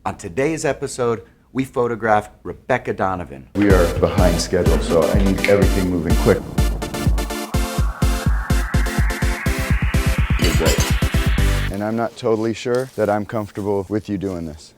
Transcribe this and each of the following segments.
On today's episode, we photographed Rebecca Donovan. We are behind schedule, so I need everything moving quick. You're great. And I'm not totally sure that I'm comfortable with you doing this.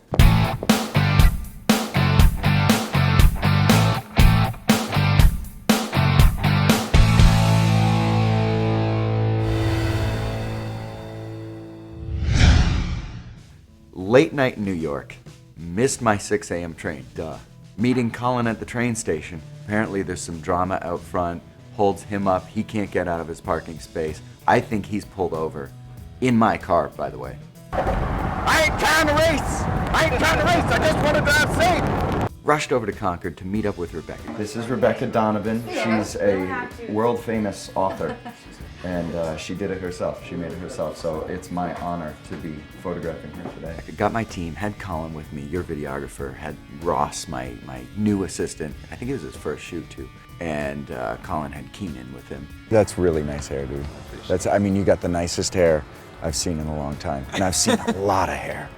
Late night in New York. Missed my 6 a.m. train, duh. Meeting Colin at the train station. Apparently there's some drama out front. Holds him up, he can't get out of his parking space. I think he's pulled over. In my car, by the way. I ain't trying to race! I just want to drive safe! Rushed over to Concord to meet up with Rebecca. This is Rebecca Donovan. She's a world famous author. And she did it herself. She made it herself. So it's my honor to be photographing her today. I got my team, had Colin with me, your videographer, had Ross, my new assistant. I think it was his first shoot too. And Colin had Keenan with him. That's really nice hair, dude. I mean, you got the nicest hair I've seen in a long time. And I've seen a lot of hair.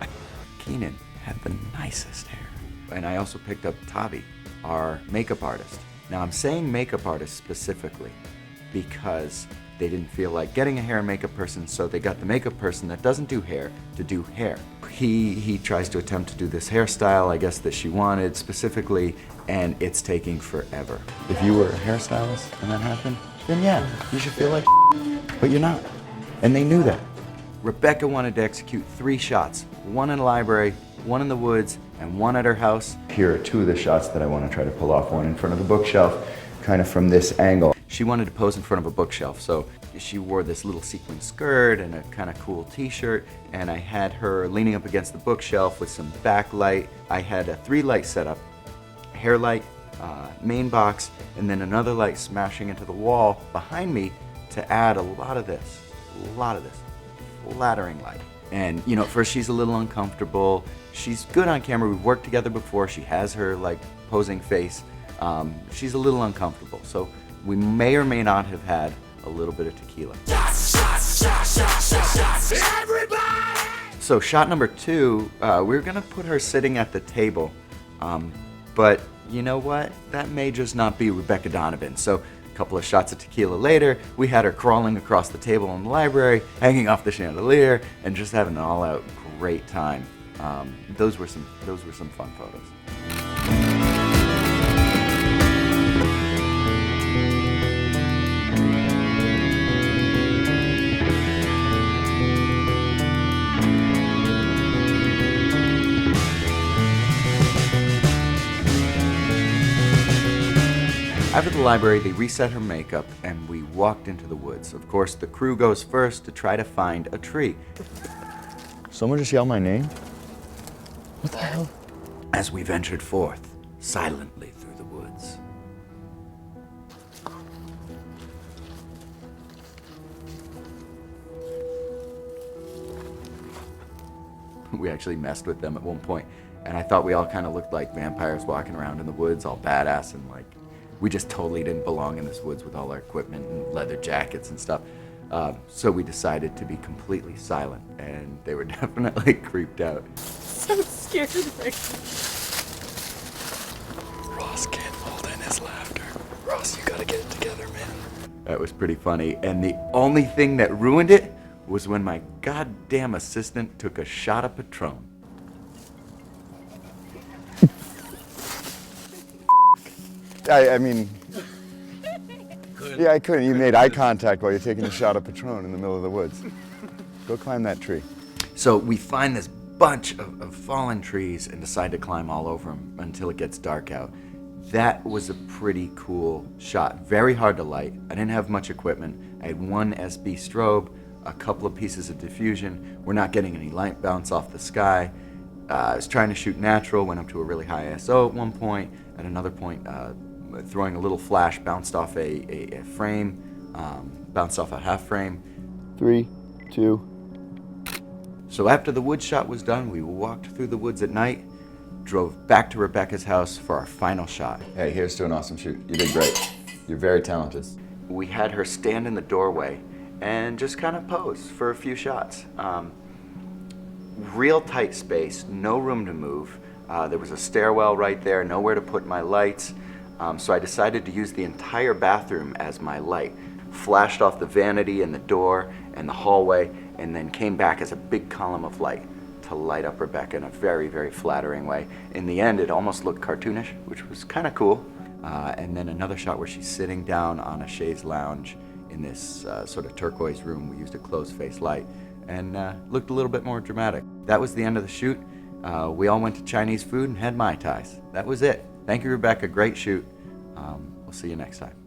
Keenan had the nicest hair. And I also picked up Tavi, our makeup artist. Now I'm saying makeup artist specifically because they didn't feel like getting a hair and makeup person, so they got the makeup person that doesn't do hair to do hair. He tries to attempt to do this hairstyle, I guess, that she wanted specifically, and it's taking forever. If you were a hairstylist and that happened, then yeah, you should feel like but you're not. And they knew that. Rebecca wanted to execute 3 shots, one in a library, one in the woods, and one at her house. Here are 2 of the shots that I want to try to pull off. One in front of the bookshelf, kind of from this angle. She wanted to pose in front of a bookshelf, so she wore this little sequin skirt and a kind of cool t-shirt, and I had her leaning up against the bookshelf with some backlight. I had a 3 light setup, hair light, main box, and then another light smashing into the wall behind me to add a lot of this flattering light. And you know, at first she's a little uncomfortable. She's good on camera. We've worked together before. She has her like posing face. She's a little uncomfortable, so we may or may not have had a little bit of tequila. Everybody! So shot number 2, we're gonna put her sitting at the table, but you know what? That may just not be Rebecca Donovan. So a couple of shots of tequila later, we had her crawling across the table in the library, hanging off the chandelier, and just having an all-out great time. Those were some fun photos. After the library, they reset her makeup and we walked into the woods. Of course, the crew goes first to try to find a tree. Someone just yelled my name? What the hell? As we ventured forth, silently through the woods. We actually messed with them at one point, and I thought we all kind of looked like vampires walking around in the woods, all badass, and like, we just totally didn't belong in this woods with all our equipment and leather jackets and stuff. So we decided to be completely silent, and they were definitely creeped out. So scared. Ross can't hold in his laughter. Ross, you gotta get it together, man. That was pretty funny, and the only thing that ruined it was when my goddamn assistant took a shot of Patron. I mean, yeah, I couldn't. You made eye contact while you're taking a shot of Patron in the middle of the woods. Go climb that tree. So we find this bunch of fallen trees and decide to climb all over them until it gets dark out. That was a pretty cool shot. Very hard to light. I didn't have much equipment. I had 1 SB strobe, a couple of pieces of diffusion. We're not getting any light bounce off the sky. I was trying to shoot natural, went up to a really high ISO at one point. At another point, throwing a little flash, bounced off a frame, bounced off a half frame. 3, 2. So after the wood shot was done, we walked through the woods at night, drove back to Rebecca's house for our final shot. Hey, here's to an awesome shoot. You did great. You're very talented. We had her stand in the doorway and just kind of pose for a few shots. real tight space, no room to move. There was a stairwell right there, nowhere to put my lights. So I decided to use the entire bathroom as my light. Flashed off the vanity and the door and the hallway, and then came back as a big column of light to light up Rebecca in a very, very flattering way. In the end, it almost looked cartoonish, which was kind of cool. And then another shot where she's sitting down on a chaise lounge in this sort of turquoise room. We used a closed-face light, and looked a little bit more dramatic. That was the end of the shoot. We all went to Chinese food and had Mai Tais. That was it. Thank you, Rebecca. Great shoot. We'll see you next time.